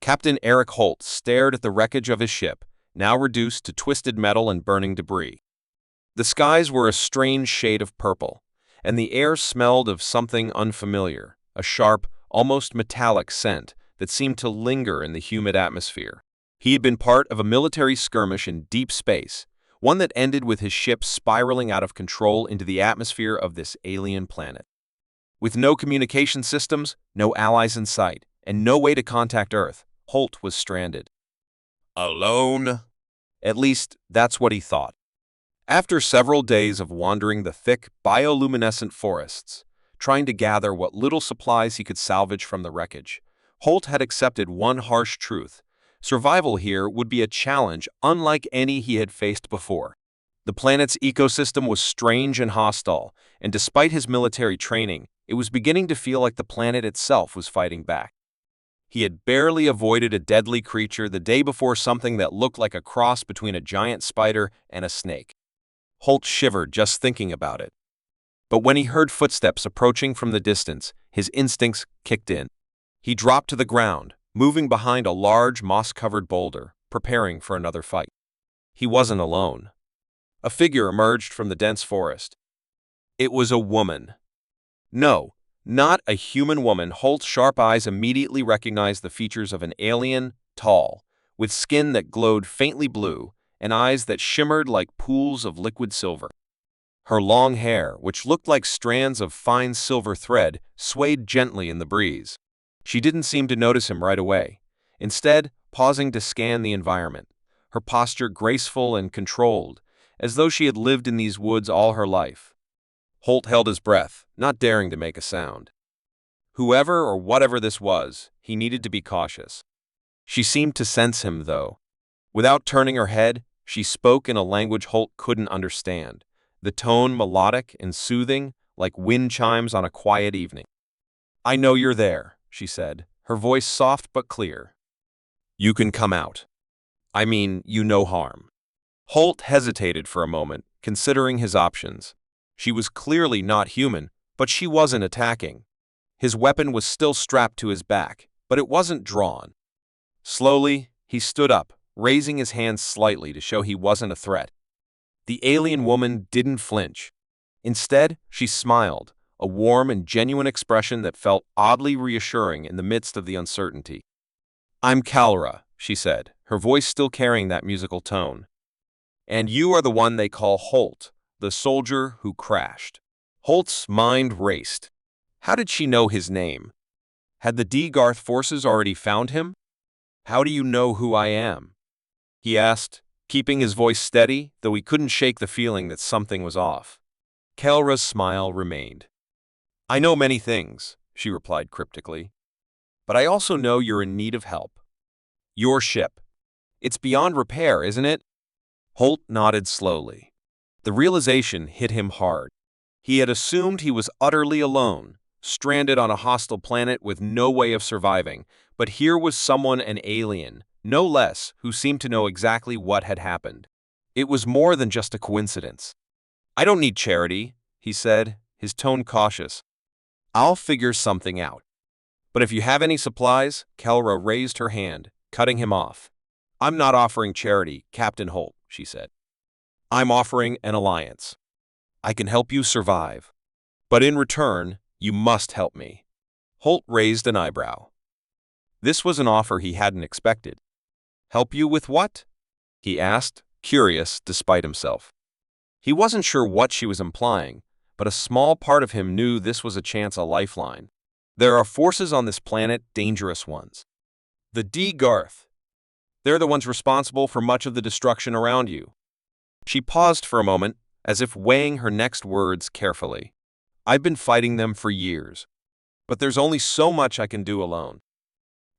Captain Eric Holt stared at the wreckage of his ship, now reduced to twisted metal and burning debris. The skies were a strange shade of purple, and the air smelled of something unfamiliar, a sharp, almost metallic scent that seemed to linger in the humid atmosphere. He had been part of a military skirmish in deep space, one that ended with his ship spiraling out of control into the atmosphere of this alien planet. With no communication systems, no allies in sight, and no way to contact Earth, Holt was stranded. Alone? At least, that's what he thought. After several days of wandering the thick, bioluminescent forests, trying to gather what little supplies he could salvage from the wreckage, Holt had accepted one harsh truth. Survival here would be a challenge unlike any he had faced before. The planet's ecosystem was strange and hostile, and despite his military training, it was beginning to feel like the planet itself was fighting back. He had barely avoided a deadly creature the day before something that looked like a cross between a giant spider and a snake. Holt shivered just thinking about it. But when he heard footsteps approaching from the distance, his instincts kicked in. He dropped to the ground, moving behind a large moss-covered boulder, preparing for another fight. He wasn't alone. A figure emerged from the dense forest. It was a woman. No, not a human woman. Holt's sharp eyes immediately recognized the features of an alien, tall, with skin that glowed faintly blue and eyes that shimmered like pools of liquid silver. Her long hair, which looked like strands of fine silver thread, swayed gently in the breeze. She didn't seem to notice him right away, instead pausing to scan the environment, her posture graceful and controlled, as though she had lived in these woods all her life. Holt held his breath, not daring to make a sound. Whoever or whatever this was, he needed to be cautious. She seemed to sense him, though. Without turning her head, she spoke in a language Holt couldn't understand, the tone melodic and soothing, like wind chimes on a quiet evening. "I know you're there," she said, her voice soft but clear. "You can come out. I mean, you no harm." Holt hesitated for a moment, considering his options. She was clearly not human, but she wasn't attacking. His weapon was still strapped to his back, but it wasn't drawn. Slowly, he stood up, raising his hands slightly to show he wasn't a threat. The alien woman didn't flinch. Instead, she smiled, a warm and genuine expression that felt oddly reassuring in the midst of the uncertainty. "I'm Kalra," she said, her voice still carrying that musical tone. "And you are the one they call Holt, the soldier who crashed." Holt's mind raced. How did she know his name? Had the D-Garth forces already found him? "How do you know who I am?" he asked, keeping his voice steady, though he couldn't shake the feeling that something was off. Kalra's smile remained. "I know many things," she replied cryptically. "But I also know you're in need of help. Your ship. It's beyond repair, isn't it?" Holt nodded slowly. The realization hit him hard. He had assumed he was utterly alone, stranded on a hostile planet with no way of surviving, but here was someone, an alien, no less, who seemed to know exactly what had happened. It was more than just a coincidence. "I don't need charity," he said, his tone cautious. "I'll figure something out. But if you have any supplies," Kalra raised her hand, cutting him off. "I'm not offering charity, Captain Holt," she said. "I'm offering an alliance. I can help you survive. But in return, you must help me." Holt raised an eyebrow. This was an offer he hadn't expected. "Help you with what?" he asked, curious despite himself. He wasn't sure what she was implying, but a small part of him knew this was a chance, a lifeline. "There are forces on this planet, dangerous ones. The D-Garth. They're the ones responsible for much of the destruction around you." She paused for a moment, as if weighing her next words carefully. "I've been fighting them for years, but there's only so much I can do alone.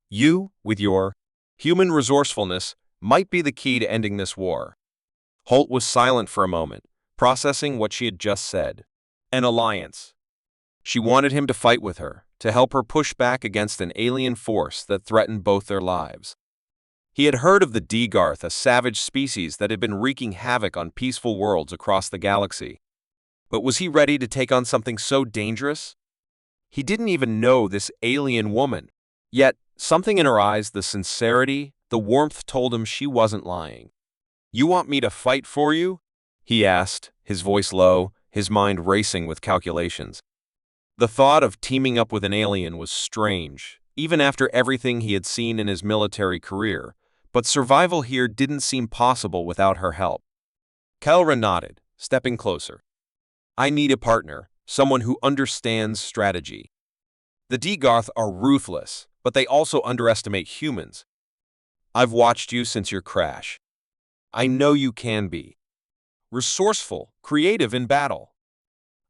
You, with your human resourcefulness, might be the key to ending this war." Holt was silent for a moment, processing what she had just said. An alliance. She wanted him to fight with her, to help her push back against an alien force that threatened both their lives. He had heard of the D-Garth, a savage species that had been wreaking havoc on peaceful worlds across the galaxy. But was he ready to take on something so dangerous? He didn't even know this alien woman. Yet, Something in her eyes, the sincerity, the warmth told him she wasn't lying. "You want me to fight for you?" he asked, his voice low, his mind racing with calculations. The thought of teaming up with an alien was strange, even after everything he had seen in his military career, but survival here didn't seem possible without her help. Kelra nodded, stepping closer. "I need a partner, someone who understands strategy. The Degarth are ruthless, but they also underestimate humans. I've watched you since your crash. I know you can be resourceful, creative in battle.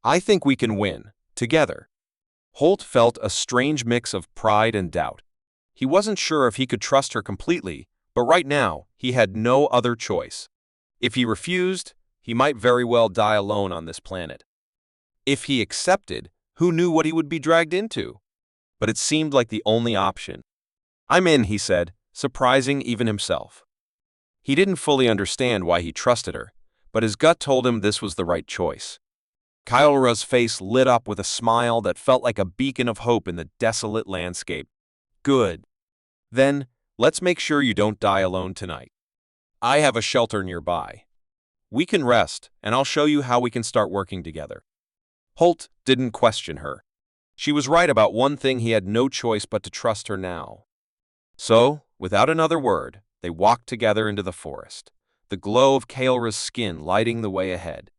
I think we can win, together." Holt felt a strange mix of pride and doubt. He wasn't sure if he could trust her completely, but right now, he had no other choice. If he refused, he might very well die alone on this planet. If he accepted, who knew what he would be dragged into? But it seemed like the only option. "I'm in," he said, surprising even himself. He didn't fully understand why he trusted her, but his gut told him this was the right choice. Kyle's face lit up with a smile that felt like a beacon of hope in the desolate landscape. "Good. Then, let's make sure you don't die alone tonight. I have a shelter nearby. We can rest, and I'll show you how we can start working together." Holt didn't question her. She was right about one thing. He had no choice but to trust her now. So, without another word, they walked together into the forest, the glow of Kaelra's skin lighting the way ahead.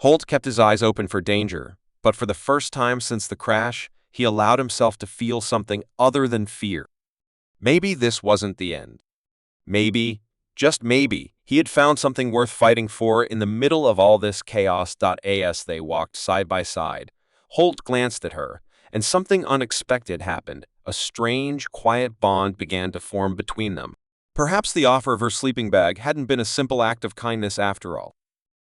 Holt kept his eyes open for danger, but for the first time since the crash, he allowed himself to feel something other than fear. Maybe this wasn't the end. Maybe, just maybe, he had found something worth fighting for in the middle of all this chaos. As they walked side by side, Holt glanced at her, and something unexpected happened. A strange, quiet bond began to form between them. Perhaps the offer of her sleeping bag hadn't been a simple act of kindness after all.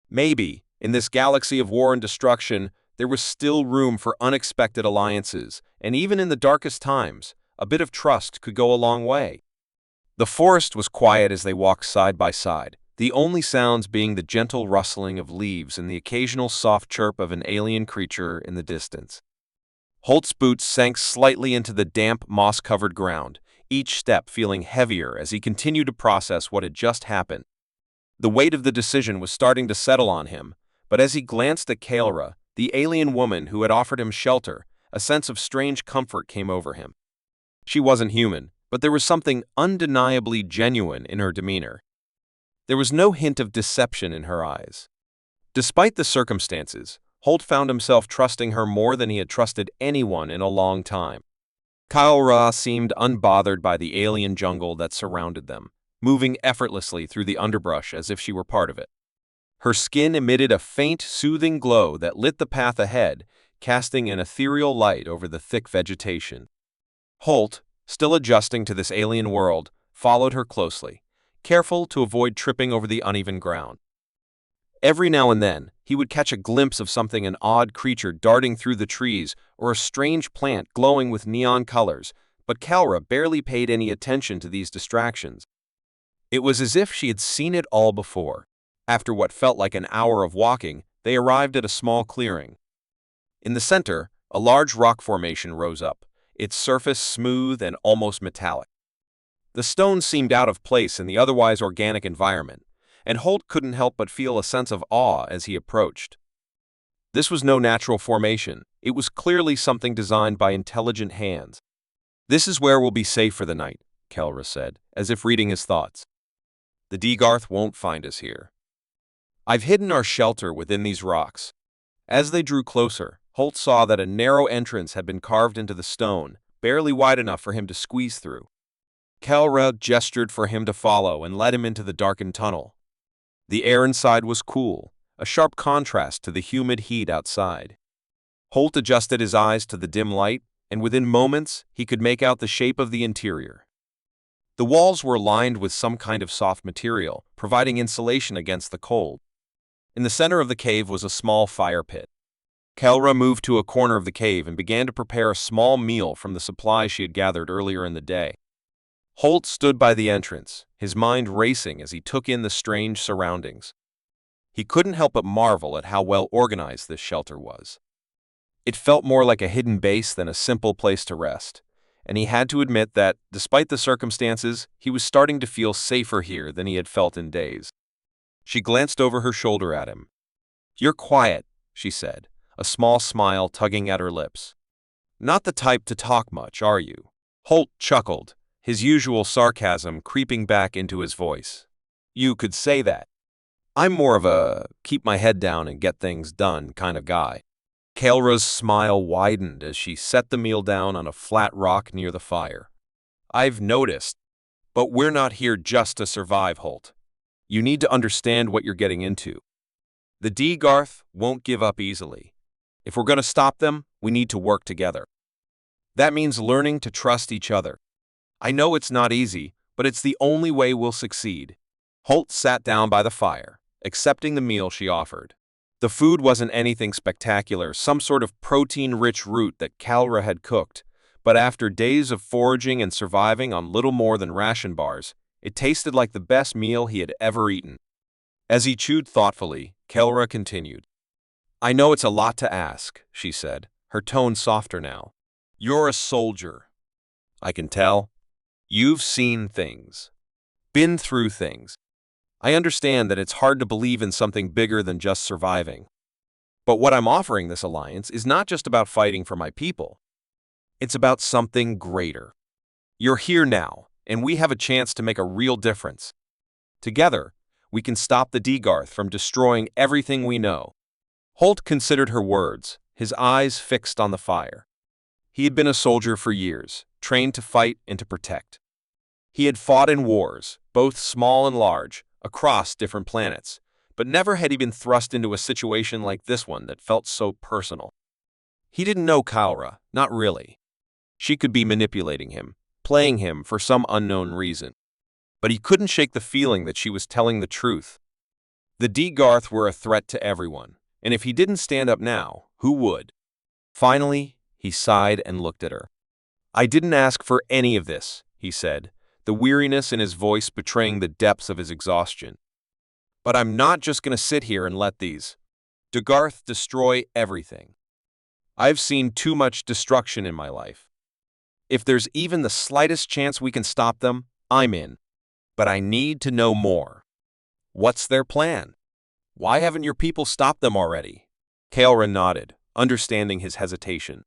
Maybe, in this galaxy of war and destruction, there was still room for unexpected alliances, and even in the darkest times, a bit of trust could go a long way. The forest was quiet as they walked side by side, the only sounds being the gentle rustling of leaves and the occasional soft chirp of an alien creature in the distance. Holt's boots sank slightly into the damp, moss-covered ground, each step feeling heavier as he continued to process what had just happened. The weight of the decision was starting to settle on him, but as he glanced at Kaelra, the alien woman who had offered him shelter, a sense of strange comfort came over him. She wasn't human, but there was something undeniably genuine in her demeanor. There was no hint of deception in her eyes. Despite the circumstances, Holt found himself trusting her more than he had trusted anyone in a long time. Kaelra seemed unbothered by the alien jungle that surrounded them, moving effortlessly through the underbrush as if she were part of it. Her skin emitted a faint, soothing glow that lit the path ahead, casting an ethereal light over the thick vegetation. Holt, still adjusting to this alien world, followed her closely, careful to avoid tripping over the uneven ground. Every now and then, he would catch a glimpse of something, an odd creature darting through the trees or a strange plant glowing with neon colors, but Kaelra barely paid any attention to these distractions. It was as if she had seen it all before. After what felt like an hour of walking, they arrived at a small clearing. In the center, a large rock formation rose up, its surface smooth and almost metallic. The stone seemed out of place in the otherwise organic environment, and Holt couldn't help but feel a sense of awe as he approached. This was no natural formation. It was clearly something designed by intelligent hands. "This is where we'll be safe for the night," Kaelra said, as if reading his thoughts. "The Degarth won't find us here. I've hidden our shelter within these rocks." As they drew closer, Holt saw that a narrow entrance had been carved into the stone, barely wide enough for him to squeeze through. Kaelra gestured for him to follow and led him into the darkened tunnel. The air inside was cool, a sharp contrast to the humid heat outside. Holt adjusted his eyes to the dim light, and within moments he could make out the shape of the interior. The walls were lined with some kind of soft material, providing insulation against the cold. In the center of the cave was a small fire pit. Kaelra moved to a corner of the cave and began to prepare a small meal from the supplies she had gathered earlier in the day. Holt stood by the entrance, his mind racing as he took in the strange surroundings. He couldn't help but marvel at how well organized this shelter was. It felt more like a hidden base than a simple place to rest, and he had to admit that, despite the circumstances, he was starting to feel safer here than he had felt in days. She glanced over her shoulder at him. "You're quiet," she said, a small smile tugging at her lips. "Not the type to talk much, are you?" Holt chuckled, his usual sarcasm creeping back into his voice. "You could say that. I'm more of a keep my head down and get things done kind of guy." Kaelra's smile widened as she set the meal down on a flat rock near the fire. "I've noticed. But we're not here just to survive, Holt. You need to understand what you're getting into. The D-Garth won't give up easily. If we're going to stop them, we need to work together. That means learning to trust each other. I know it's not easy, but it's the only way we'll succeed." Holt sat down by the fire, accepting the meal she offered. The food wasn't anything spectacular, some sort of protein-rich root that Kaelra had cooked, but after days of foraging and surviving on little more than ration bars, it tasted like the best meal he had ever eaten. As he chewed thoughtfully, Kaelra continued. "I know it's a lot to ask," she said, her tone softer now. "You're a soldier. I can tell. You've seen things. Been through things. I understand that it's hard to believe in something bigger than just surviving. But what I'm offering this alliance is not just about fighting for my people. It's about something greater. You're here now, and we have a chance to make a real difference. Together, we can stop the D-Garth from destroying everything we know." Holt considered her words, his eyes fixed on the fire. He had been a soldier for years, trained to fight and to protect. He had fought in wars, both small and large, across different planets, but never had he been thrust into a situation like this one that felt so personal. He didn't know Kaelra, not really. She could be manipulating him, playing him for some unknown reason. But he couldn't shake the feeling that she was telling the truth. The D-Garth were a threat to everyone, and if he didn't stand up now, who would? Finally, he sighed and looked at her. "I didn't ask for any of this," he said, the weariness in his voice betraying the depths of his exhaustion. "But I'm not just going to sit here and let these D-Garth destroy everything. I've seen too much destruction in my life. If there's even the slightest chance we can stop them, I'm in. But I need to know more. What's their plan? Why haven't your people stopped them already?" Kaelra nodded, understanding his hesitation.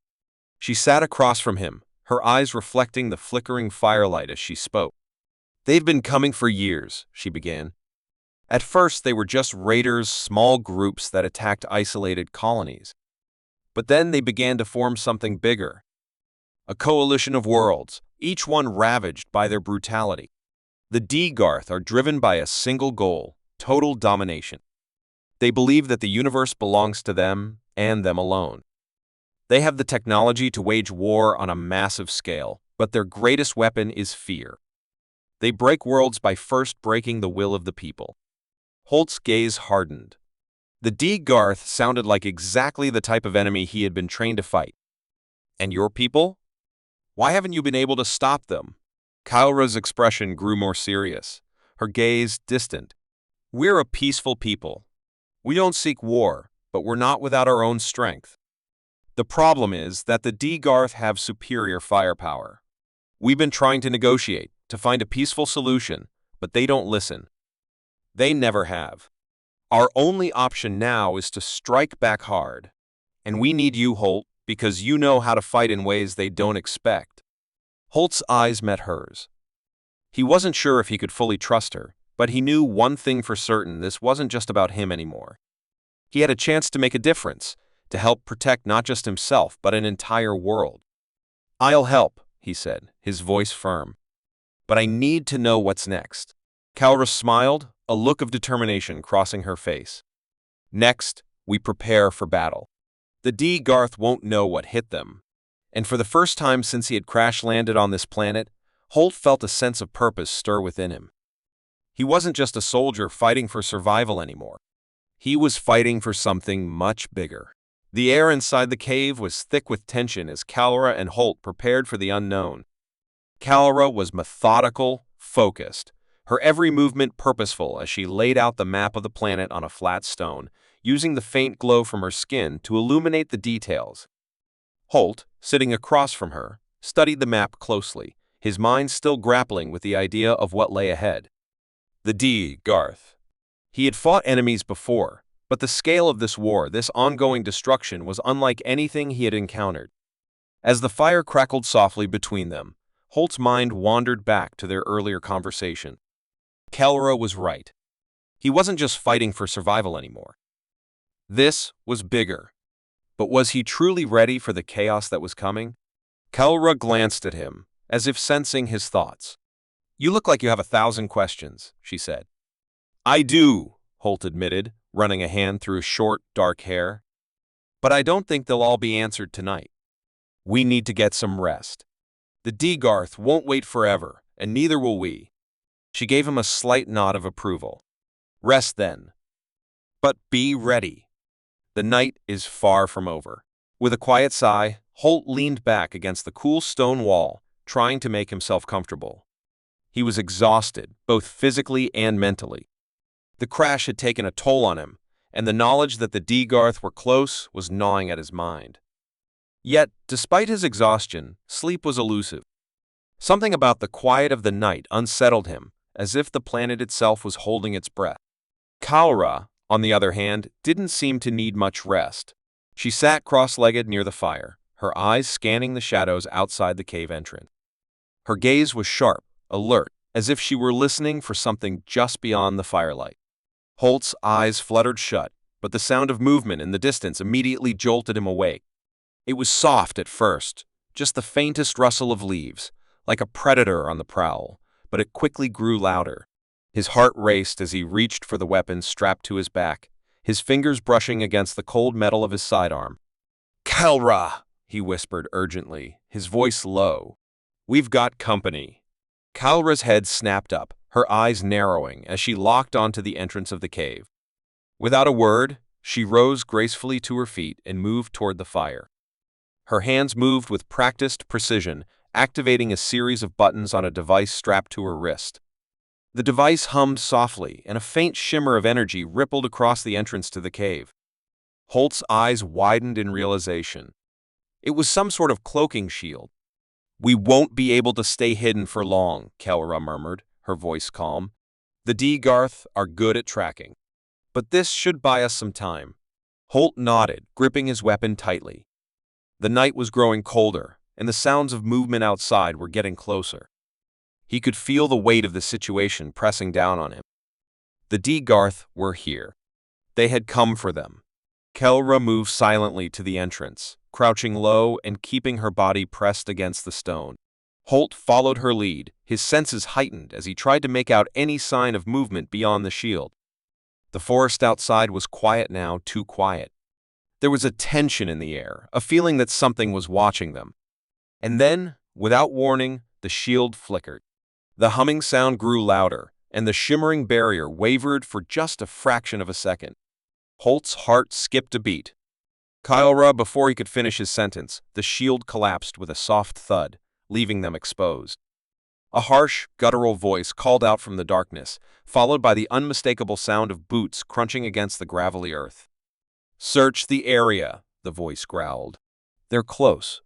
She sat across from him, her eyes reflecting the flickering firelight as she spoke. "They've been coming for years," she began. "At first they were just raiders, small groups that attacked isolated colonies. But then they began to form something bigger. A coalition of worlds, each one ravaged by their brutality. The D-Garth are driven by a single goal, total domination. They believe that the universe belongs to them and them alone. They have the technology to wage war on a massive scale, but their greatest weapon is fear. They break worlds by first breaking the will of the people." Holt's gaze hardened. The D-Garth sounded like exactly the type of enemy he had been trained to fight. "And your people? Why haven't you been able to stop them?" Kaelra's expression grew more serious, her gaze distant. "We're a peaceful people. We don't seek war, but we're not without our own strength. The problem is that the D-Garth have superior firepower. We've been trying to negotiate, to find a peaceful solution, but they don't listen. They never have. Our only option now is to strike back hard. And we need you, Holt, because you know how to fight in ways they don't expect." Holt's eyes met hers. He wasn't sure if he could fully trust her, but he knew one thing for certain: this wasn't just about him anymore. He had a chance to make a difference, to help protect not just himself, but an entire world. "I'll help," he said, his voice firm. "But I need to know what's next." Kaelra smiled, a look of determination crossing her face. "Next, we prepare for battle. The D-Garth won't know what hit them." And for the first time since he had crash-landed on this planet, Holt felt a sense of purpose stir within him. He wasn't just a soldier fighting for survival anymore. He was fighting for something much bigger. The air inside the cave was thick with tension as Kaelra and Holt prepared for the unknown. Kaelra was methodical, focused, her every movement purposeful as she laid out the map of the planet on a flat stone, using the faint glow from her skin to illuminate the details. Holt, sitting across from her, studied the map closely, his mind still grappling with the idea of what lay ahead. The D-Garth. He had fought enemies before, but the scale of this war, this ongoing destruction, was unlike anything he had encountered. As the fire crackled softly between them, Holt's mind wandered back to their earlier conversation. Kelra was right. He wasn't just fighting for survival anymore. This was bigger. But was he truly ready for the chaos that was coming? Kelra glanced at him, as if sensing his thoughts. "You look like you have 1,000 questions," she said. "I do," Holt admitted, running a hand through his short, dark hair. "But I don't think they'll all be answered tonight. We need to get some rest. The D-Garth won't wait forever, and neither will we." She gave him a slight nod of approval. "Rest then. But be ready. The night is far from over." With a quiet sigh, Holt leaned back against the cool stone wall, trying to make himself comfortable. He was exhausted, both physically and mentally. The crash had taken a toll on him, and the knowledge that the D-Garth were close was gnawing at his mind. Yet, despite his exhaustion, sleep was elusive. Something about the quiet of the night unsettled him, as if the planet itself was holding its breath. Kalra, on the other hand, didn't seem to need much rest. She sat cross-legged near the fire, her eyes scanning the shadows outside the cave entrance. Her gaze was sharp, alert, as if she were listening for something just beyond the firelight. Holt's eyes fluttered shut, but the sound of movement in the distance immediately jolted him awake. It was soft at first, just the faintest rustle of leaves, like a predator on the prowl, but it quickly grew louder. His heart raced as he reached for the weapon strapped to his back, his fingers brushing against the cold metal of his sidearm. "Kelra!" he whispered urgently, his voice low. "We've got company." Kalra's head snapped up, her eyes narrowing as she locked onto the entrance of the cave. Without a word, she rose gracefully to her feet and moved toward the fire. Her hands moved with practiced precision, activating a series of buttons on a device strapped to her wrist. The device hummed softly, and a faint shimmer of energy rippled across the entrance to the cave. Holt's eyes widened in realization. It was some sort of cloaking shield. "We won't be able to stay hidden for long," Kelra murmured, her voice calm. "The D-Garth are good at tracking. But this should buy us some time." Holt nodded, gripping his weapon tightly. The night was growing colder, and the sounds of movement outside were getting closer. He could feel the weight of the situation pressing down on him. The D-Garth were here. They had come for them. Kelra moved silently to the entrance, crouching low and keeping her body pressed against the stone. Holt followed her lead, his senses heightened as he tried to make out any sign of movement beyond the shield. The forest outside was quiet now, too quiet. There was a tension in the air, a feeling that something was watching them. And then, without warning, the shield flickered. The humming sound grew louder, and the shimmering barrier wavered for just a fraction of a second. Holt's heart skipped a beat. "Kelra," before he could finish his sentence, the shield collapsed with a soft thud, leaving them exposed. A harsh, guttural voice called out from the darkness, followed by the unmistakable sound of boots crunching against the gravelly earth. "Search the area," the voice growled. "They're close.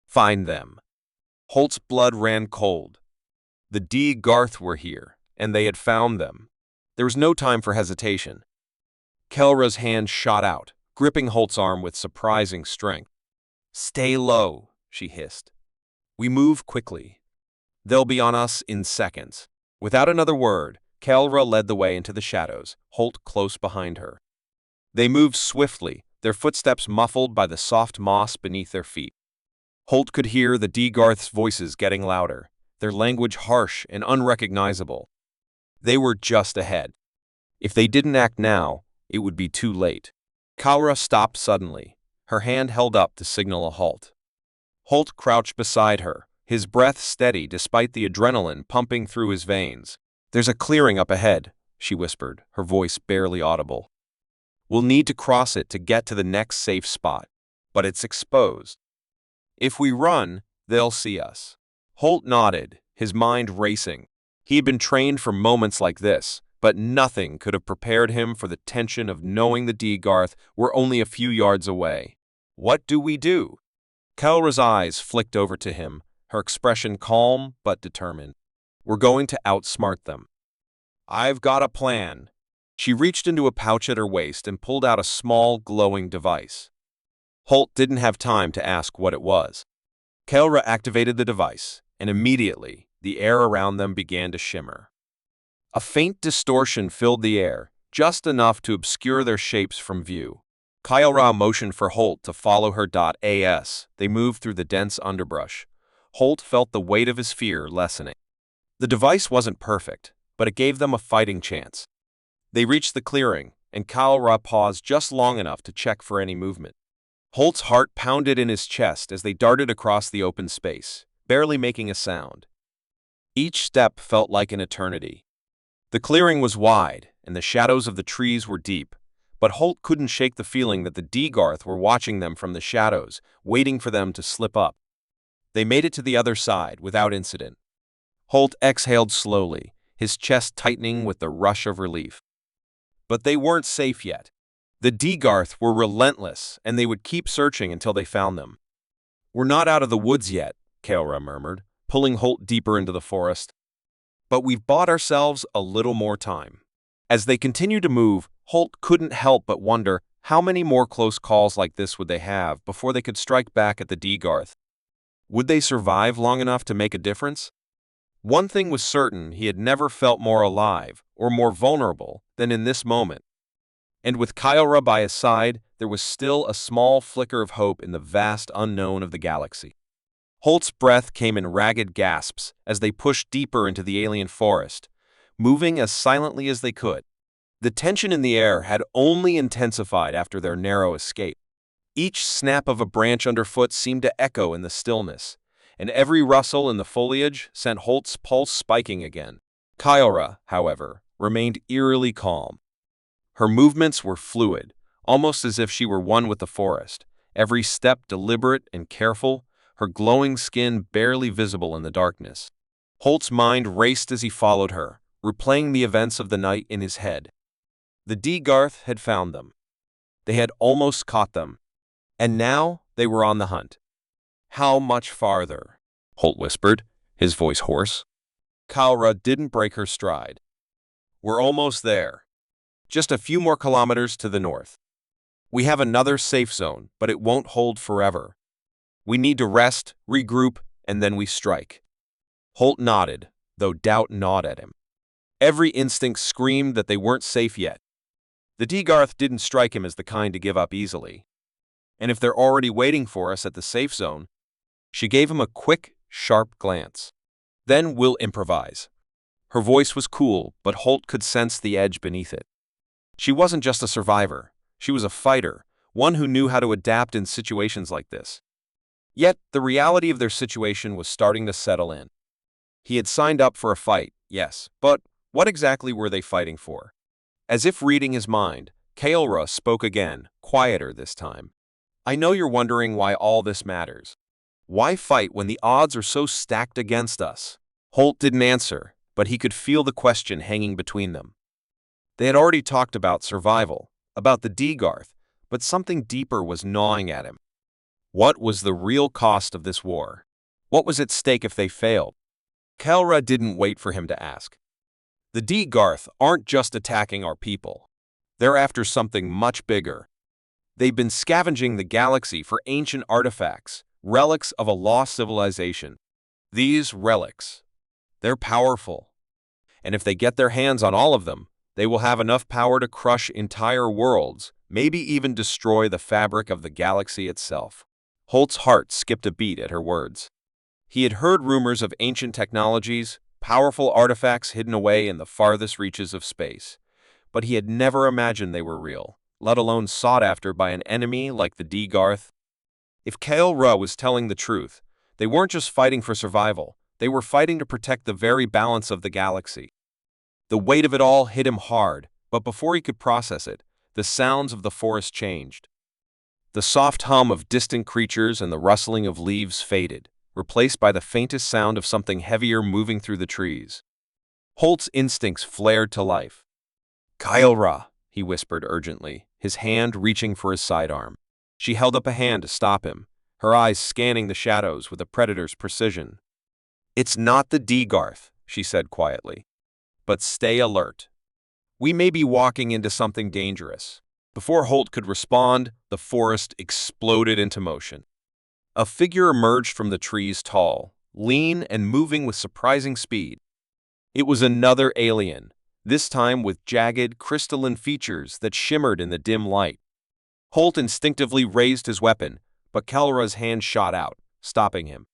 Find them." Holt's blood ran cold. The D-Garth were here, and they had found them. There was no time for hesitation. Kelra's hand shot out, gripping Holt's arm with surprising strength. "Stay low," she hissed. "We move quickly. They'll be on us in seconds." Without another word, Kelra led the way into the shadows, Holt close behind her. They moved swiftly, their footsteps muffled by the soft moss beneath their feet. Holt could hear the D-Garth's voices getting louder, their language harsh and unrecognizable. They were just ahead. If they didn't act now, it would be too late. Kelra stopped suddenly, her hand held up to signal a halt. Holt crouched beside her, his breath steady despite the adrenaline pumping through his veins. "There's a clearing up ahead," she whispered, her voice barely audible. "We'll need to cross it to get to the next safe spot, but it's exposed. If we run, they'll see us." Holt nodded, his mind racing. He had been trained for moments like this, but nothing could have prepared him for the tension of knowing the D-Garth were only a few yards away. "What do we do?" Kelra's eyes flicked over to him, her expression calm but determined. "We're going to outsmart them." "I've got a plan." She reached into a pouch at her waist and pulled out a small, glowing device. Holt didn't have time to ask what it was. Kelra activated the device, and immediately, the air around them began to shimmer. A faint distortion filled the air, just enough to obscure their shapes from view. Kelra motioned for Holt to follow her. As they moved through the dense underbrush, Holt felt the weight of his fear lessening. The device wasn't perfect, but it gave them a fighting chance. They reached the clearing, and Kelra paused just long enough to check for any movement. Holt's heart pounded in his chest as they darted across the open space, barely making a sound. Each step felt like an eternity. The clearing was wide, and the shadows of the trees were deep, but Holt couldn't shake the feeling that the Degarth were watching them from the shadows, waiting for them to slip up. They made it to the other side without incident. Holt exhaled slowly, his chest tightening with the rush of relief. But they weren't safe yet. The Degarth were relentless, and they would keep searching until they found them. "We're not out of the woods yet," Kelra murmured, pulling Holt deeper into the forest. "But we've bought ourselves a little more time." As they continued to move, Holt couldn't help but wonder how many more close calls like this would they have before they could strike back at the Degarth. Would they survive long enough to make a difference? One thing was certain: he had never felt more alive or more vulnerable than in this moment. And with Kelra by his side, there was still a small flicker of hope in the vast unknown of the galaxy. Holt's breath came in ragged gasps as they pushed deeper into the alien forest, moving as silently as they could. The tension in the air had only intensified after their narrow escape. Each snap of a branch underfoot seemed to echo in the stillness, and every rustle in the foliage sent Holt's pulse spiking again. Kelra, however, remained eerily calm. Her movements were fluid, almost as if she were one with the forest, every step deliberate and careful, her glowing skin barely visible in the darkness. Holt's mind raced as he followed her, replaying the events of the night in his head. The Degarth had found them. They had almost caught them. And now they were on the hunt. "How much farther?" Holt whispered, his voice hoarse. Kelra didn't break her stride. "We're almost there. Just a few more kilometers to the north. We have another safe zone, but it won't hold forever. We need to rest, regroup, and then we strike." Holt nodded, though doubt gnawed at him. Every instinct screamed that they weren't safe yet. The Degarth didn't strike him as the kind to give up easily. "And if they're already waiting for us at the safe zone..." She gave him a quick, sharp glance. "Then we'll improvise." Her voice was cool, but Holt could sense the edge beneath it. She wasn't just a survivor. She was a fighter, one who knew how to adapt in situations like this. Yet, the reality of their situation was starting to settle in. He had signed up for a fight, yes, but what exactly were they fighting for? As if reading his mind, Kelra spoke again, quieter this time. "I know you're wondering why all this matters. Why fight when the odds are so stacked against us?" Holt didn't answer, but he could feel the question hanging between them. They had already talked about survival, about the Degarth, but something deeper was gnawing at him. What was the real cost of this war? What was at stake if they failed? Kelra didn't wait for him to ask. "The Degarth aren't just attacking our people. They're after something much bigger. They've been scavenging the galaxy for ancient artifacts, relics of a lost civilization. These relics, they're powerful. And if they get their hands on all of them, they will have enough power to crush entire worlds, maybe even destroy the fabric of the galaxy itself." Holt's heart skipped a beat at her words. He had heard rumors of ancient technologies, powerful artifacts hidden away in the farthest reaches of space, but he had never imagined they were real, let alone sought after by an enemy like the Degarth. If Kelra was telling the truth, they weren't just fighting for survival, they were fighting to protect the very balance of the galaxy. The weight of it all hit him hard, but before he could process it, the sounds of the forest changed. The soft hum of distant creatures and the rustling of leaves faded, replaced by the faintest sound of something heavier moving through the trees. Holt's instincts flared to life. "Kelra," he whispered urgently, his hand reaching for his sidearm. She held up a hand to stop him, her eyes scanning the shadows with a predator's precision. "It's not the D-Garth," she said quietly. "But stay alert. We may be walking into something dangerous." Before Holt could respond, the forest exploded into motion. A figure emerged from the trees, tall, lean, and moving with surprising speed. It was another alien, this time with jagged, crystalline features that shimmered in the dim light. Holt instinctively raised his weapon, but Kalra's hand shot out, stopping him.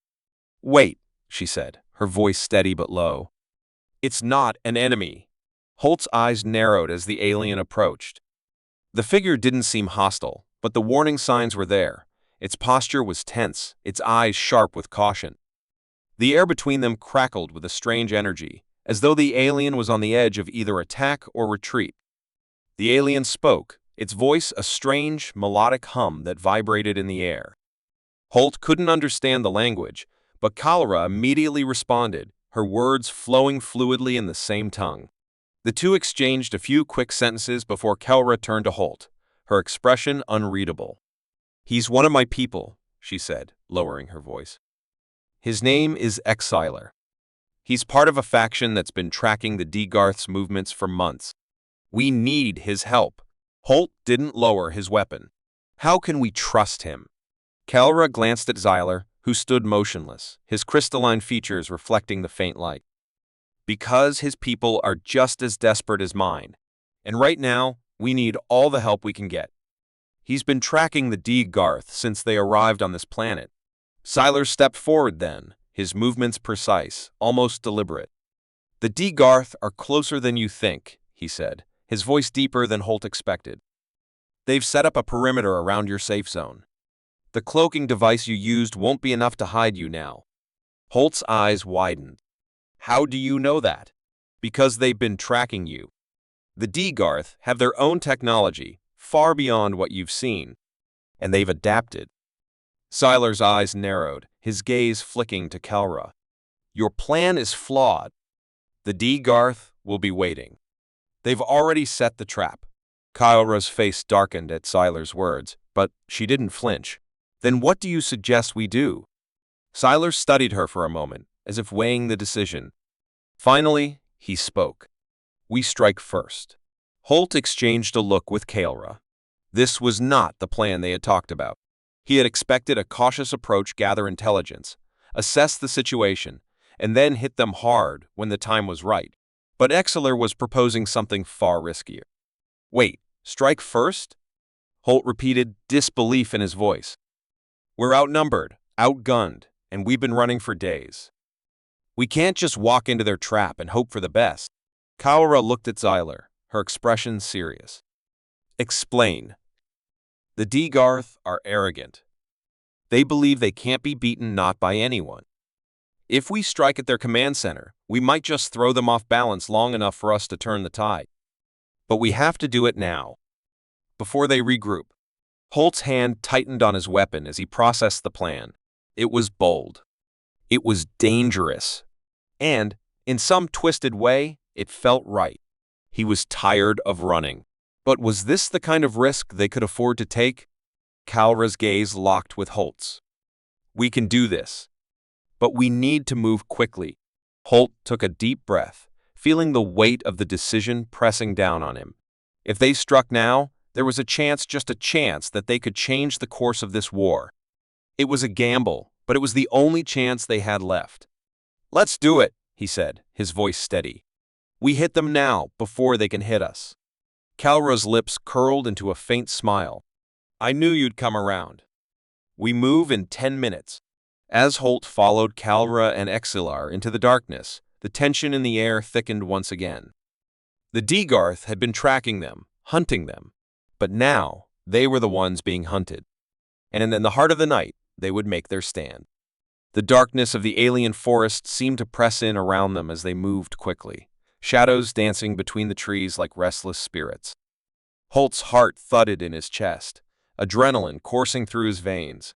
"Wait," she said, her voice steady but low. "It's not an enemy." Holt's eyes narrowed as the alien approached. The figure didn't seem hostile, but the warning signs were there. Its posture was tense, its eyes sharp with caution. The air between them crackled with a strange energy, as though the alien was on the edge of either attack or retreat. The alien spoke, its voice a strange, melodic hum that vibrated in the air. Holt couldn't understand the language, but Kalra immediately responded, her words flowing fluidly in the same tongue. The two exchanged a few quick sentences before Kalra turned to Holt, her expression unreadable. "He's one of my people," she said, lowering her voice. "His name is Exiler. He's part of a faction that's been tracking the D-Garth's movements for months. We need his help." Holt didn't lower his weapon. "How can we trust him?" Kalra glanced at Xyler, who stood motionless, his crystalline features reflecting the faint light. "Because his people are just as desperate as mine, and right now, we need all the help we can get. He's been tracking the D-Garth since they arrived on this planet." Xyler stepped forward then, his movements precise, almost deliberate. "The D-Garth are closer than you think," he said, his voice deeper than Holt expected. "They've set up a perimeter around your safe zone. The cloaking device you used won't be enough to hide you now." Holt's eyes widened. "How do you know that?" "Because they've been tracking you. The D-Garth have their own technology, far beyond what you've seen, and they've adapted." Xyler's eyes narrowed, his gaze flicking to Kalra. "Your plan is flawed. The D-Garth will be waiting. They've already set the trap." Kalra's face darkened at Xyler's words, but she didn't flinch. "Then what do you suggest we do?" Xyler studied her for a moment, as if weighing the decision. Finally, he spoke. "We strike first." Holt exchanged a look with Kalra. This was not the plan they had talked about. He had expected a cautious approach, gather intelligence, assess the situation, and then hit them hard when the time was right. But Exiler was proposing something far riskier. "Wait, strike first?" Holt repeated, disbelief in his voice. "We're outnumbered, outgunned, and we've been running for days. We can't just walk into their trap and hope for the best." Kalra looked at Xyler, her expression serious. "Explain." "The D-Garth are arrogant. They believe they can't be beaten, not by anyone. If we strike at their command center, we might just throw them off balance long enough for us to turn the tide. But we have to do it now, before they regroup." Holt's hand tightened on his weapon as he processed the plan. It was bold. It was dangerous. And, in some twisted way, it felt right. He was tired of running. But was this the kind of risk they could afford to take? Kalra's gaze locked with Holt's. "We can do this. But we need to move quickly." Holt took a deep breath, feeling the weight of the decision pressing down on him. If they struck now, there was a chance, just a chance, that they could change the course of this war. It was a gamble, but it was the only chance they had left. "Let's do it," he said, his voice steady. "We hit them now, before they can hit us." Kalra's lips curled into a faint smile. "I knew you'd come around. We move in 10 minutes. As Holt followed Kalra and Exilar into the darkness, the tension in the air thickened once again. The D-Garth had been tracking them, hunting them, but now they were the ones being hunted. And in the heart of the night, they would make their stand. The darkness of the alien forest seemed to press in around them as they moved quickly, shadows dancing between the trees like restless spirits. Holt's heart thudded in his chest, adrenaline coursing through his veins.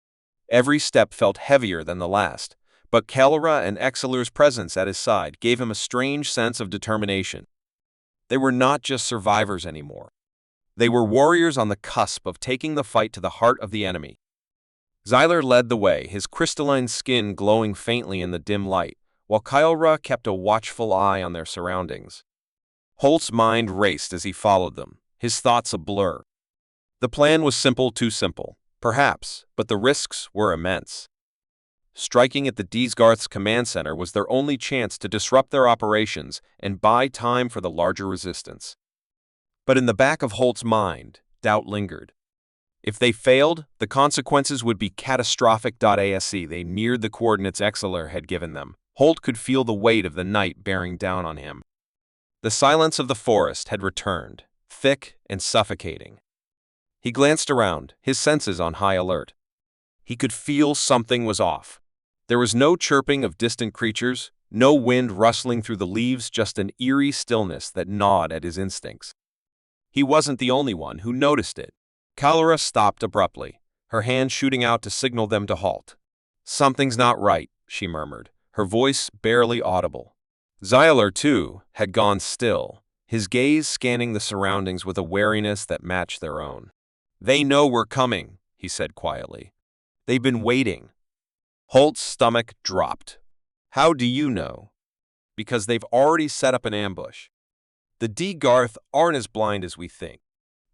Every step felt heavier than the last, but Kalra and Exiler's presence at his side gave him a strange sense of determination. They were not just survivors anymore. They were warriors on the cusp of taking the fight to the heart of the enemy. Xyler led the way, his crystalline skin glowing faintly in the dim light, while Kyra kept a watchful eye on their surroundings. Holt's mind raced as he followed them, his thoughts a blur. The plan was simple, too simple, perhaps, but the risks were immense. Striking at the Deesgarth's command center was their only chance to disrupt their operations and buy time for the larger resistance. But in the back of Holt's mind, doubt lingered. If they failed, the consequences would be catastrophic. As they neared the coordinates Exelar had given them, Holt could feel the weight of the night bearing down on him. The silence of the forest had returned, thick and suffocating. He glanced around, his senses on high alert. He could feel something was off. There was no chirping of distant creatures, no wind rustling through the leaves, just an eerie stillness that gnawed at his instincts. He wasn't the only one who noticed it. Kyra stopped abruptly, her hand shooting out to signal them to halt. "Something's not right," she murmured, her voice barely audible. Xylar, too, had gone still, his gaze scanning the surroundings with a wariness that matched their own. "They know we're coming," he said quietly. "They've been waiting." Holt's stomach dropped. "How do you know?" "Because they've already set up an ambush. The Deesgarth aren't as blind as we think."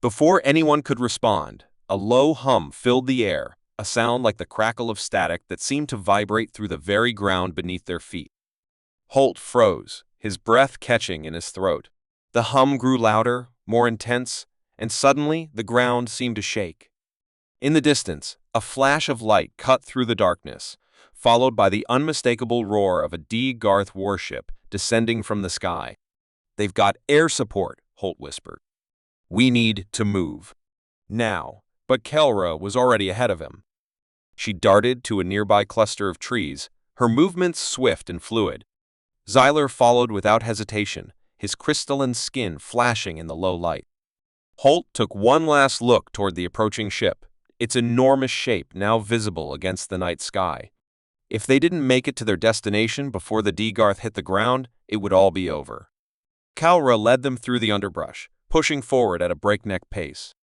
Before anyone could respond, a low hum filled the air, a sound like the crackle of static that seemed to vibrate through the very ground beneath their feet. Holt froze, his breath catching in his throat. The hum grew louder, more intense, and suddenly the ground seemed to shake. In the distance, a flash of light cut through the darkness, followed by the unmistakable roar of a Deesgarth warship descending from the sky. "They've got air support," Holt whispered. "We need to move. Now." But Kyra was already ahead of him. She darted to a nearby cluster of trees, her movements swift and fluid. Xylar followed without hesitation, his crystalline skin flashing in the low light. Holt took one last look toward the approaching ship, its enormous shape now visible against the night sky. If they didn't make it to their destination before the Deesgarth hit the ground, it would all be over. Kyra led them through the underbrush, pushing forward at a breakneck pace.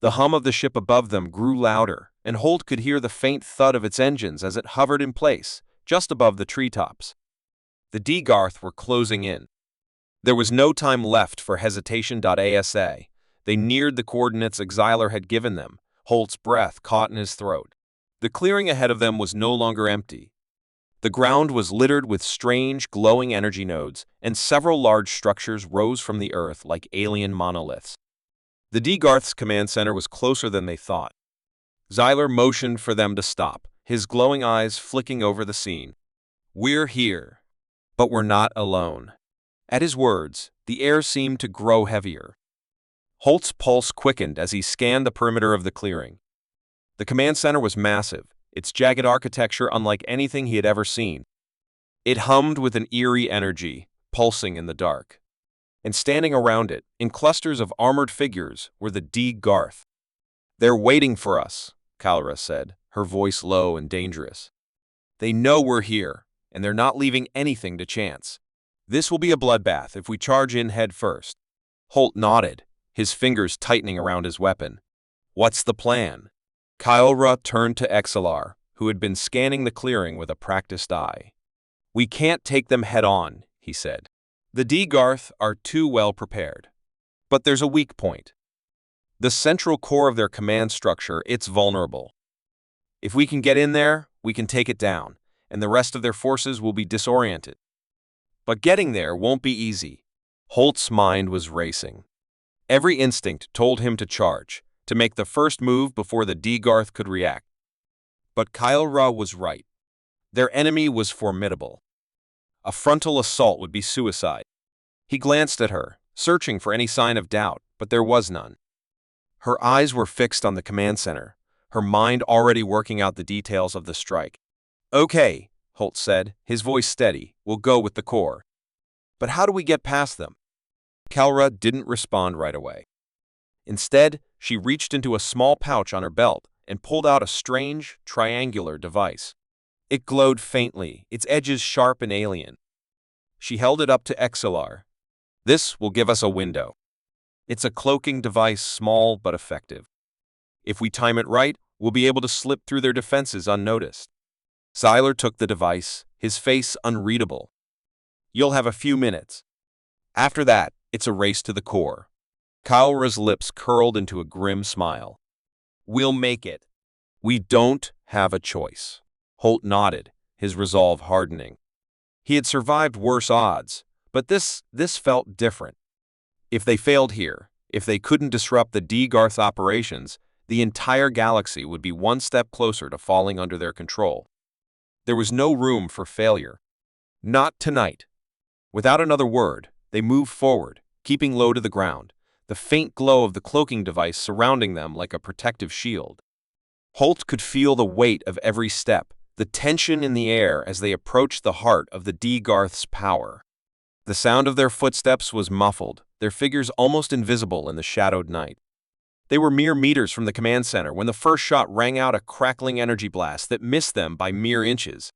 The hum of the ship above them grew louder, and Holt could hear the faint thud of its engines as it hovered in place, just above the treetops. The Deesgarth were closing in. There was no time left for hesitation. They neared the coordinates Xylar had given them, Holt's breath caught in his throat. The clearing ahead of them was no longer empty. The ground was littered with strange, glowing energy nodes, and several large structures rose from the earth like alien monoliths. The Deesgarth's command center was closer than they thought. Xylar motioned for them to stop, his glowing eyes flicking over the scene. "We're here. But we're not alone." At his words, the air seemed to grow heavier. Holt's pulse quickened as he scanned the perimeter of the clearing. The command center was massive, its jagged architecture unlike anything he had ever seen. It hummed with an eerie energy, pulsing in the dark. And standing around it, in clusters of armored figures, were the Deesgarth. "They're waiting for us," Kyra said, her voice low and dangerous. "They know we're here, and they're not leaving anything to chance. This will be a bloodbath if we charge in head first." Holt nodded, his fingers tightening around his weapon. "What's the plan?" Kyra turned to Exelar, who had been scanning the clearing with a practiced eye. "We can't take them head-on," he said. "The Deesgarth are too well prepared. But there's a weak point. The central core of their command structure, it's vulnerable. If we can get in there, we can take it down, and the rest of their forces will be disoriented. But getting there won't be easy." Holt's mind was racing. Every instinct told him to charge, to make the first move before the Deesgarth could react. But Kyra was right. Their enemy was formidable. A frontal assault would be suicide. He glanced at her, searching for any sign of doubt, but there was none. Her eyes were fixed on the command center, her mind already working out the details of the strike. "Okay," Holt said, his voice steady, "we'll go with the core. But how do we get past them?" Kyra didn't respond right away. Instead, she reached into a small pouch on her belt and pulled out a strange, triangular device. It glowed faintly, its edges sharp and alien. She held it up to Exelar. "This will give us a window. It's a cloaking device, small but effective. If we time it right, we'll be able to slip through their defenses unnoticed." Xyler took the device, his face unreadable. You'll have a few minutes. After that, it's a race to the core. Kyle's lips curled into a grim smile. We'll make it. We don't have a choice. Holt nodded, his resolve hardening. He had survived worse odds, but this felt different. If they failed here, if they couldn't disrupt the D-Garth operations, the entire galaxy would be one step closer to falling under their control. There was no room for failure. Not tonight. Without another word, they moved forward, keeping low to the ground, the faint glow of the cloaking device surrounding them like a protective shield. Holt could feel the weight of every step, the tension in the air as they approached the heart of the D-Garth's power. The sound of their footsteps was muffled, their figures almost invisible in the shadowed night. They were mere meters from the command center when the first shot rang out a crackling energy blast that missed them by mere inches.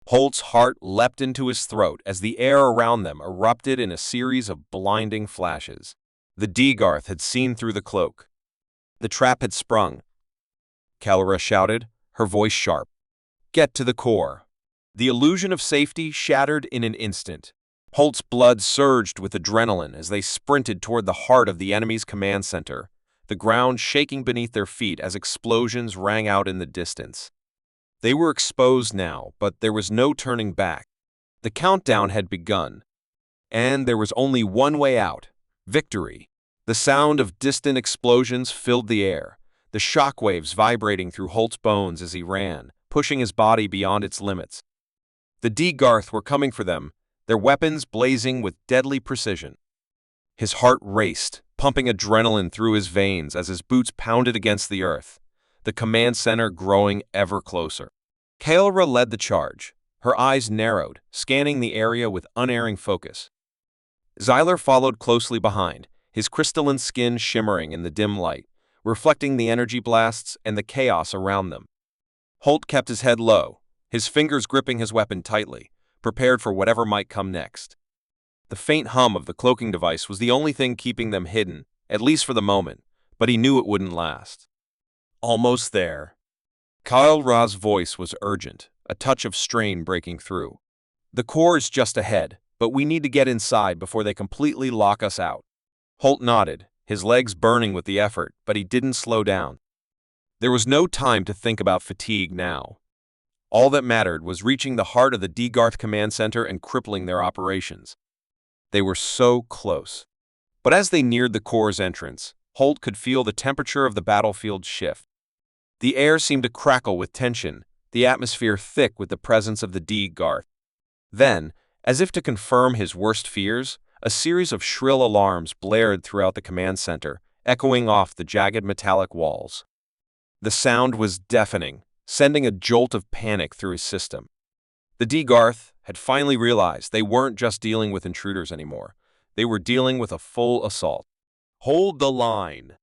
Holt's heart leapt into his throat as the air around them erupted in a series of blinding flashes. The D-Garth had seen through the cloak. The trap had sprung. Kalra shouted, her voice sharp. Get to the core. The illusion of safety shattered in an instant. Holt's blood surged with adrenaline as they sprinted toward the heart of the enemy's command center, the ground shaking beneath their feet as explosions rang out in the distance. They were exposed now, but there was no turning back. The countdown had begun, and there was only one way out: victory. The sound of distant explosions filled the air, the shockwaves vibrating through Holt's bones as he ran, pushing his body beyond its limits. The D-Garth were coming for them, their weapons blazing with deadly precision. His heart raced, pumping adrenaline through his veins as his boots pounded against the earth, the command center growing ever closer. Kalra led the charge, her eyes narrowed, scanning the area with unerring focus. Xyler followed closely behind, his crystalline skin shimmering in the dim light, reflecting the energy blasts and the chaos around them. Holt kept his head low, his fingers gripping his weapon tightly, prepared for whatever might come next. The faint hum of the cloaking device was the only thing keeping them hidden, at least for the moment, but he knew it wouldn't last. Almost there. Kalra's voice was urgent, a touch of strain breaking through. The core is just ahead, but we need to get inside before they completely lock us out. Holt nodded, his legs burning with the effort, but he didn't slow down. There was no time to think about fatigue now. All that mattered was reaching the heart of the D-Garth command center and crippling their operations. They were so close. But as they neared the core's entrance, Holt could feel the temperature of the battlefield shift. The air seemed to crackle with tension, the atmosphere thick with the presence of the D-Garth. Then, as if to confirm his worst fears, a series of shrill alarms blared throughout the command center, echoing off the jagged metallic walls. The sound was deafening, sending a jolt of panic through his system. The D-Garth had finally realized they weren't just dealing with intruders anymore. They were dealing with a full assault. "Hold the line!"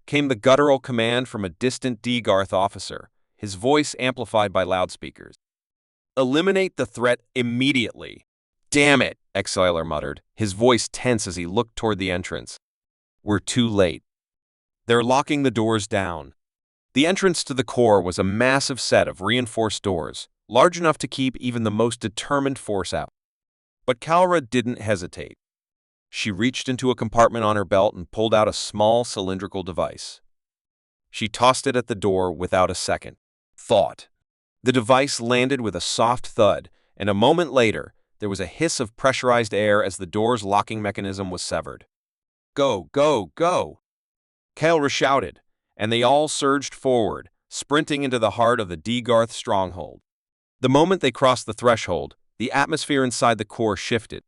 came the guttural command from a distant D-Garth officer, his voice amplified by loudspeakers. "Eliminate the threat immediately." "Damn it," Xyler muttered, his voice tense as he looked toward the entrance. "We're too late. They're locking the doors down." The entrance to the core was a massive set of reinforced doors, large enough to keep even the most determined force out. But Kalra didn't hesitate. She reached into a compartment on her belt and pulled out a small cylindrical device. She tossed it at the door without a second thought. The device landed with a soft thud, and a moment later, there was a hiss of pressurized air as the door's locking mechanism was severed. "Go, go, go!" Kalra shouted, and they all surged forward, sprinting into the heart of the D-Garth stronghold. The moment they crossed the threshold, the atmosphere inside the core shifted.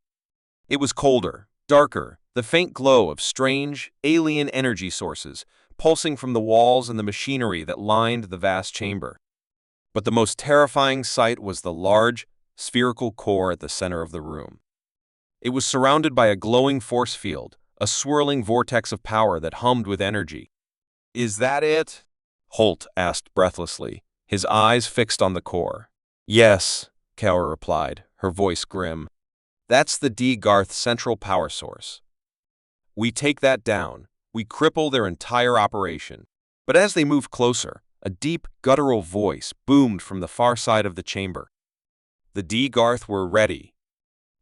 It was colder, darker, the faint glow of strange, alien energy sources pulsing from the walls and the machinery that lined the vast chamber. But the most terrifying sight was the large, spherical core at the center of the room. It was surrounded by a glowing force field, a swirling vortex of power that hummed with energy. "Is that it?" Holt asked breathlessly, his eyes fixed on the core. "Yes," Kalra replied, her voice grim. "That's the D-Garth central power source. We take that down, we cripple their entire operation." But as they moved closer, A deep, guttural voice boomed from the far side of the chamber. The D-Garth were ready.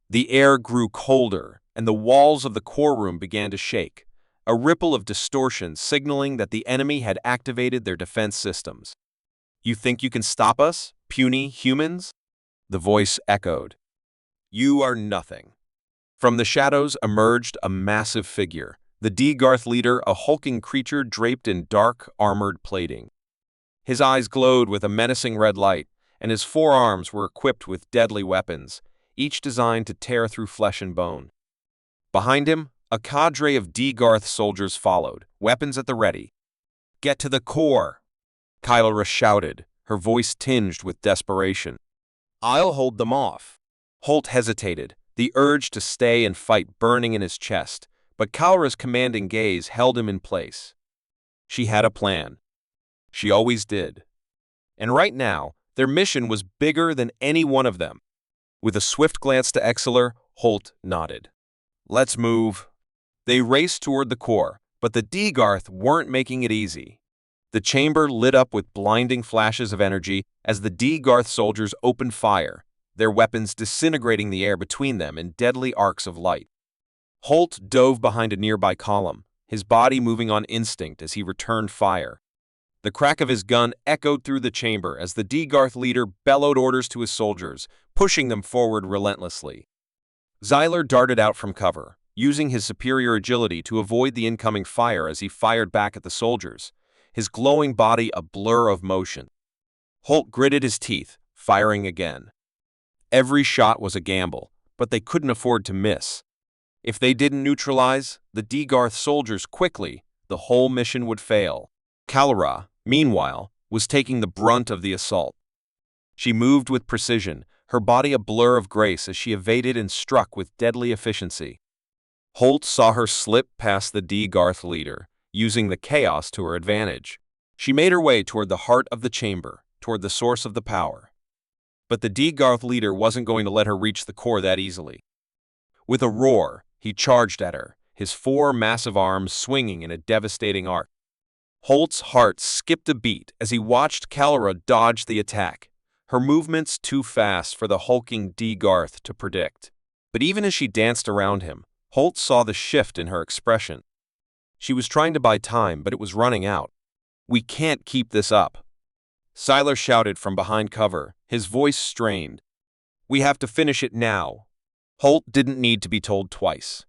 The air grew colder, and the walls of the core room began to shake, a ripple of distortion signaling that the enemy had activated their defense systems. "You think you can stop us, puny humans?" The voice echoed. "You are nothing." From the shadows emerged a massive figure, the D-Garth leader, a hulking creature draped in dark, armored plating. His eyes glowed with a menacing red light, and his forearms were equipped with deadly weapons, each designed to tear through flesh and bone. Behind him, a cadre of D-Garth soldiers followed, weapons at the ready. "Get to the core!" Kylara shouted, her voice tinged with desperation. "I'll hold them off." Holt hesitated, the urge to stay and fight burning in his chest, but Kylara's commanding gaze held him in place. She had a plan. She always did. And right now, their mission was bigger than any one of them. With a swift glance to Exeler, Holt nodded. "Let's move." They raced toward the core, but the D-Garth weren't making it easy. The chamber lit up with blinding flashes of energy as the D-Garth soldiers opened fire, their weapons disintegrating the air between them in deadly arcs of light. Holt dove behind a nearby column, his body moving on instinct as he returned fire. The crack of his gun echoed through the chamber as the D-Garth leader bellowed orders to his soldiers, pushing them forward relentlessly. Xyler darted out from cover, using his superior agility to avoid the incoming fire as he fired back at the soldiers, his glowing body a blur of motion. Holt gritted his teeth, firing again. Every shot was a gamble, but they couldn't afford to miss. If they didn't neutralize the D-Garth soldiers quickly, the whole mission would fail. Kylara, meanwhile, was taking the brunt of the assault. She moved with precision, her body a blur of grace as she evaded and struck with deadly efficiency. Holt saw her slip past the D-Garth leader, using the chaos to her advantage. She made her way toward the heart of the chamber, toward the source of the power. But the D-Garth leader wasn't going to let her reach the core that easily. With a roar, he charged at her, his four massive arms swinging in a devastating arc. Holt's heart skipped a beat as he watched Kylara dodge the attack, her movements too fast for the hulking D-Garth to predict. But even as she danced around him, Holt saw the shift in her expression. She was trying to buy time, but it was running out. "We can't keep this up." Xyler shouted from behind cover, his voice strained. "We have to finish it now." Holt didn't need to be told twice.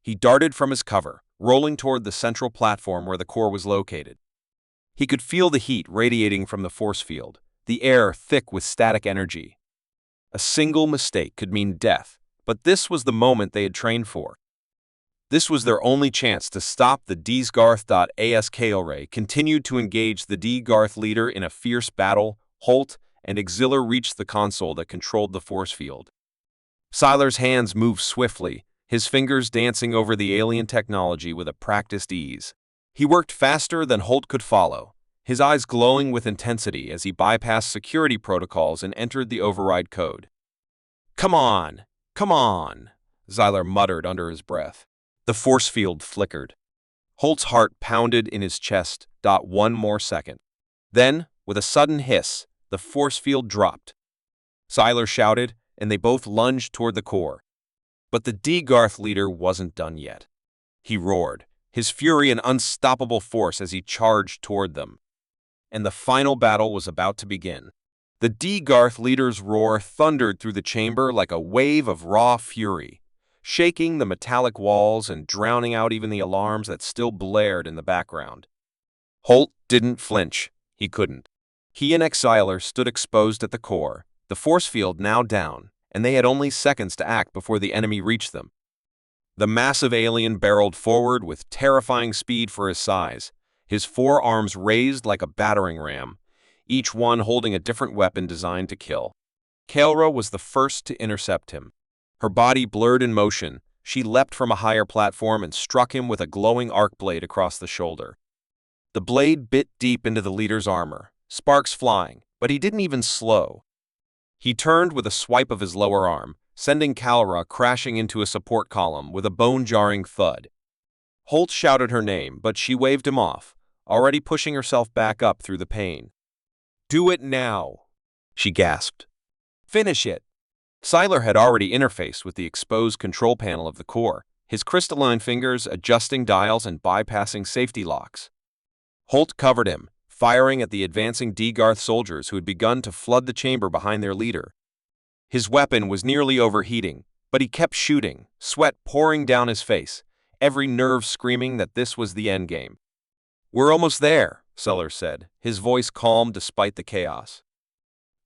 He darted from his cover, rolling toward the central platform where the core was located. He could feel the heat radiating from the force field, the air thick with static energy. A single mistake could mean death, but this was the moment they had trained for. This was their only chance to stop the D-Garth. As Kylara continued to engage the D-Garth leader in a fierce battle, Holt and Exeler reached the console that controlled the force field. Xyler's hands moved swiftly, his fingers dancing over the alien technology with a practiced ease. He worked faster than Holt could follow, his eyes glowing with intensity as he bypassed security protocols and entered the override code. Come on, Xyler muttered under his breath. The force field flickered. Holt's heart pounded in his chest. One more second. Then, with a sudden hiss, the force field dropped. Xyler shouted, and they both lunged toward the core. But the D-Garth leader wasn't done yet. He roared, his fury an unstoppable force as he charged toward them. And the final battle was about to begin. The D-Garth leader's roar thundered through the chamber like a wave of raw fury, shaking the metallic walls and drowning out even the alarms that still blared in the background. Holt didn't flinch. He couldn't. He and Xyler stood exposed at the core, the force field now down, and they had only seconds to act before the enemy reached them. The massive alien barreled forward with terrifying speed for his size, his four arms raised like a battering ram, each one holding a different weapon designed to kill. Kylara was the first to intercept him. Her body blurred in motion, she leapt from a higher platform and struck him with a glowing arc blade across the shoulder. The blade bit deep into the leader's armor, sparks flying, but he didn't even slow. He turned with a swipe of his lower arm, sending Kylara crashing into a support column with a bone-jarring thud. Holt shouted her name, but she waved him off, already pushing herself back up through the pain. "Do it now," she gasped. "Finish it." Siler had already interfaced with the exposed control panel of the core, his crystalline fingers adjusting dials and bypassing safety locks. Holt covered him, firing at the advancing D-Garth soldiers who had begun to flood the chamber behind their leader. His weapon was nearly overheating, but he kept shooting, sweat pouring down his face, every nerve screaming that this was the endgame. "We're almost there," Sellers said, his voice calm despite the chaos.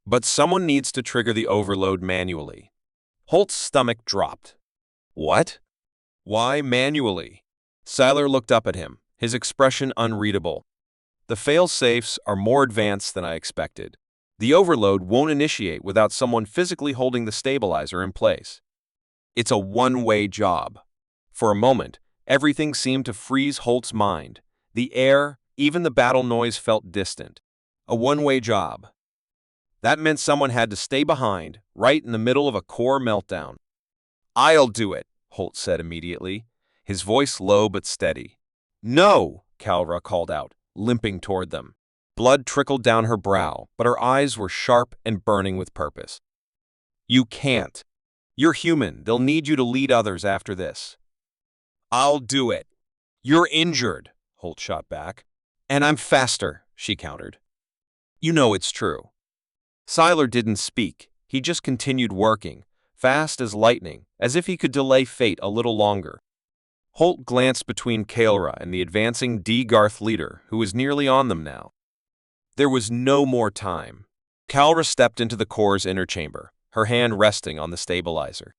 "But someone needs to trigger the overload manually." Holt's stomach dropped. "What? Why manually?" Siler looked up at him, his expression unreadable. "The fail-safes are more advanced than I expected. The overload won't initiate without someone physically holding the stabilizer in place. It's a one-way job." For a moment, everything seemed to freeze Holt's mind. The air, even the battle noise felt distant. A one-way job. That meant someone had to stay behind, right in the middle of a core meltdown. "I'll do it," Holt said immediately, his voice low but steady. "No," Kalra called out, limping toward them. Blood trickled down her brow, but her eyes were sharp and burning with purpose. "You can't. You're human. They'll need you to lead others after this." "I'll do it." "You're injured," Holt shot back. "And I'm faster," she countered. "You know it's true." Siler didn't speak. He just continued working, fast as lightning, as if he could delay fate a little longer. Holt glanced between Kalra and the advancing D-Garth leader, who was nearly on them now. There was no more time. Kalra stepped into the core's inner chamber, her hand resting on the stabilizer.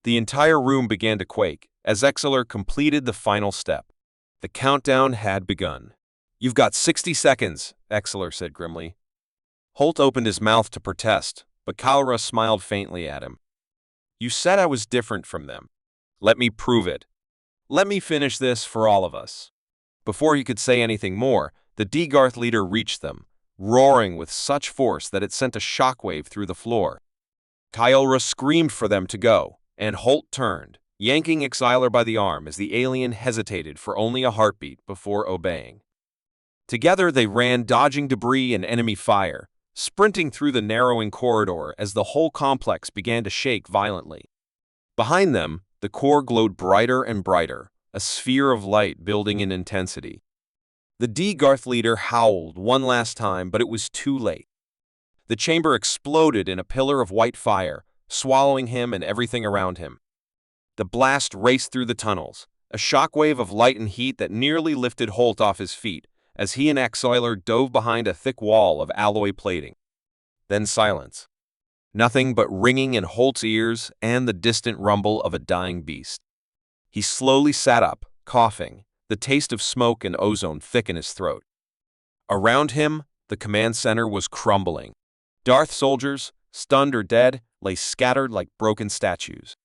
The entire room began to quake as Exeler completed the final step. The countdown had begun. "You've got 60 seconds, Exeler said grimly. Holt opened his mouth to protest, but Kalra smiled faintly at him. "You said I was different from them. Let me prove it. Let me finish this for all of us." Before he could say anything more, the D-Garth leader reached them, roaring with such force that it sent a shockwave through the floor. Kyora screamed for them to go, and Holt turned, yanking Exiler by the arm as the alien hesitated for only a heartbeat before obeying. Together they ran, dodging debris and enemy fire, sprinting through the narrowing corridor as the whole complex began to shake violently. Behind them, the core glowed brighter and brighter, a sphere of light building in intensity. The D-Garth leader howled one last time, but it was too late. The chamber exploded in a pillar of white fire, swallowing him and everything around him. The blast raced through the tunnels, a shockwave of light and heat that nearly lifted Holt off his feet as he and Exiler dove behind a thick wall of alloy plating. Then silence. Nothing but ringing in Holt's ears and the distant rumble of a dying beast. He slowly sat up, coughing, the taste of smoke and ozone thick in his throat. Around him, the command center was crumbling. Darth soldiers, stunned or dead, lay scattered like broken statues.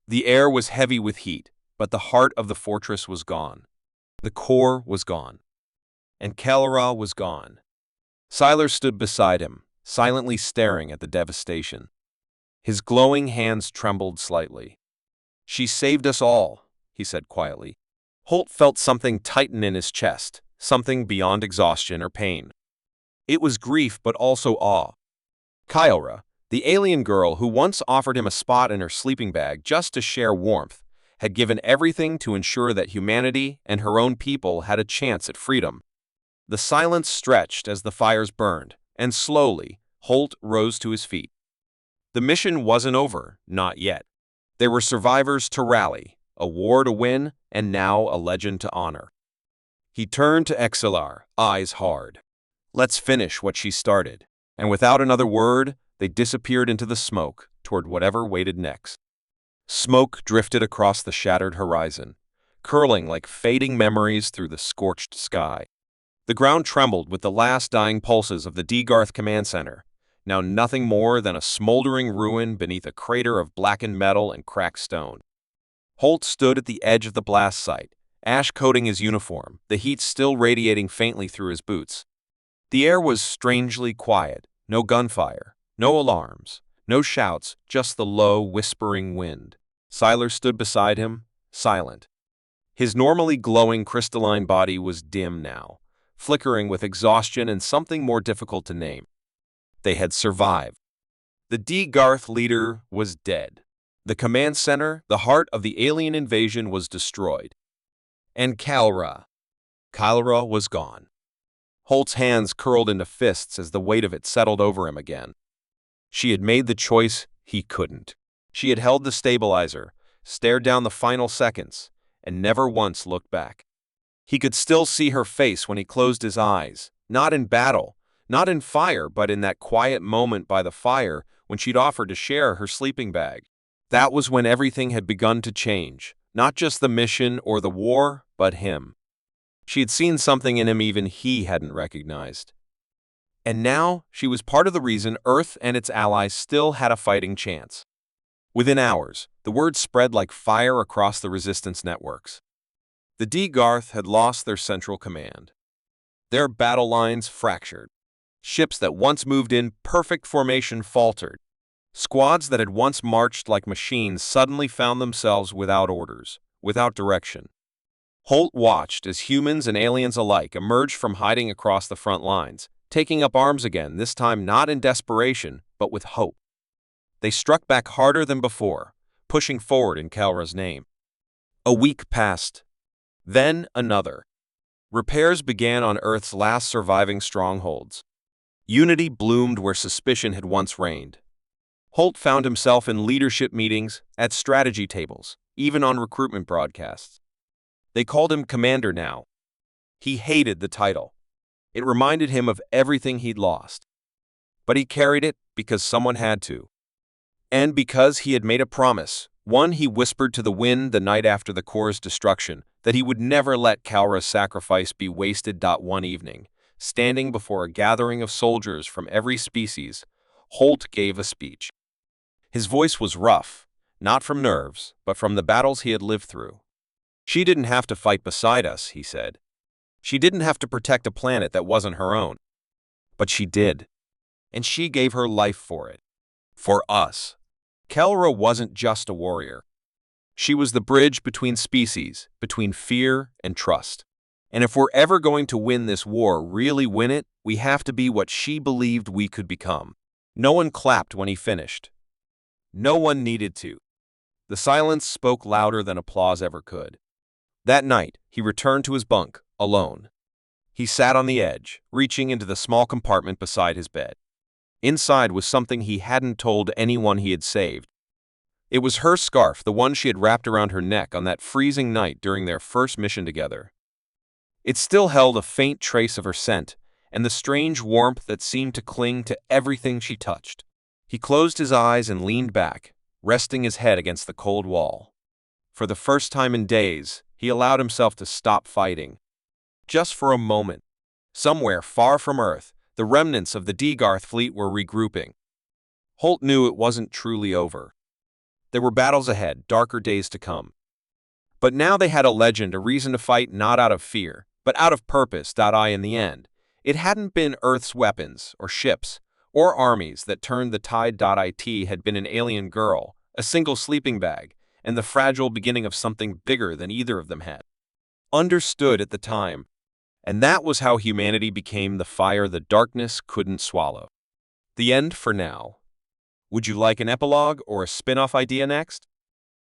The air was heavy with heat, but the heart of the fortress was gone. The core was gone. And Kalra was gone. Siler stood beside him, silently staring at the devastation. His glowing hands trembled slightly. "She saved us all," he said quietly. Holt felt something tighten in his chest, something beyond exhaustion or pain. It was grief but also awe. Kyora, the alien girl who once offered him a spot in her sleeping bag just to share warmth, had given everything to ensure that humanity and her own people had a chance at freedom. The silence stretched as the fires burned, and slowly, Holt rose to his feet. The mission wasn't over, not yet. There were survivors to rally, a war to win, and now a legend to honor. He turned to Exilar, eyes hard. "Let's finish what she started." And without another word, they disappeared into the smoke toward whatever waited next. Smoke drifted across the shattered horizon, curling like fading memories through the scorched sky. The ground trembled with the last dying pulses of the D-Garth command center, now nothing more than a smoldering ruin beneath a crater of blackened metal and cracked stone. Holt stood at the edge of the blast site, ash coating his uniform, the heat still radiating faintly through his boots. The air was strangely quiet, no gunfire, no alarms, no shouts, just the low, whispering wind. Siler stood beside him, silent. His normally glowing crystalline body was dim now, flickering with exhaustion and something more difficult to name. They had survived. The D-Garth leader was dead. The command center, the heart of the alien invasion, was destroyed. And Kalra was gone. Holt's hands curled into fists as the weight of it settled over him again. She had made the choice he couldn't. She had held the stabilizer, stared down the final seconds, and never once looked back. He could still see her face when he closed his eyes, not in battle, not in fire, but in that quiet moment by the fire when she'd offered to share her sleeping bag. That was when everything had begun to change, not just the mission or the war, but him. She had seen something in him even he hadn't recognized. And now she was part of the reason Earth and its allies still had a fighting chance. Within hours, the word spread like fire across the resistance networks. The D-Garth had lost their central command. Their battle lines fractured. Ships that once moved in perfect formation faltered. Squads that had once marched like machines suddenly found themselves without orders, without direction. Holt watched as humans and aliens alike emerged from hiding across the front lines, taking up arms again, this time not in desperation, but with hope. They struck back harder than before, pushing forward in Kalra's name. A week passed. Then another. Repairs began on Earth's last surviving strongholds. Unity bloomed where suspicion had once reigned. Holt found himself in leadership meetings, at strategy tables, even on recruitment broadcasts. They called him Commander now. He hated the title. It reminded him of everything he'd lost. But he carried it because someone had to. And because he had made a promise, one he whispered to the wind the night after the Corps' destruction, that he would never let Kalra's sacrifice be wasted. One evening, standing before a gathering of soldiers from every species, Holt gave a speech. His voice was rough, not from nerves, but from the battles he had lived through. She didn't have to fight beside us, he said. She didn't have to protect a planet that wasn't her own. But she did. And she gave her life for it. For us. Kalra wasn't just a warrior. She was the bridge between species, between fear and trust. And if we're ever going to win this war, really win it, we have to be what she believed we could become. No one clapped when he finished. No one needed to. The silence spoke louder than applause ever could. That night, he returned to his bunk, alone. He sat on the edge, reaching into the small compartment beside his bed. Inside was something he hadn't told anyone he had saved. It was her scarf, the one she had wrapped around her neck on that freezing night during their first mission together. It still held a faint trace of her scent, and the strange warmth that seemed to cling to everything she touched. He closed his eyes and leaned back, resting his head against the cold wall. For the first time in days, he allowed himself to stop fighting. Just for a moment. Somewhere far from Earth, the remnants of the D-Garth fleet were regrouping. Holt knew it wasn't truly over. There were battles ahead, darker days to come. But now they had a legend, a reason to fight not out of fear, but out of purpose. In the end, it hadn't been Earth's weapons, or ships, or armies that turned the tide. It had been an alien girl, a single sleeping bag, and the fragile beginning of something bigger than either of them had understood at the time. And that was how humanity became the fire the darkness couldn't swallow. The end for now. Would you like an epilogue or a spin-off idea next?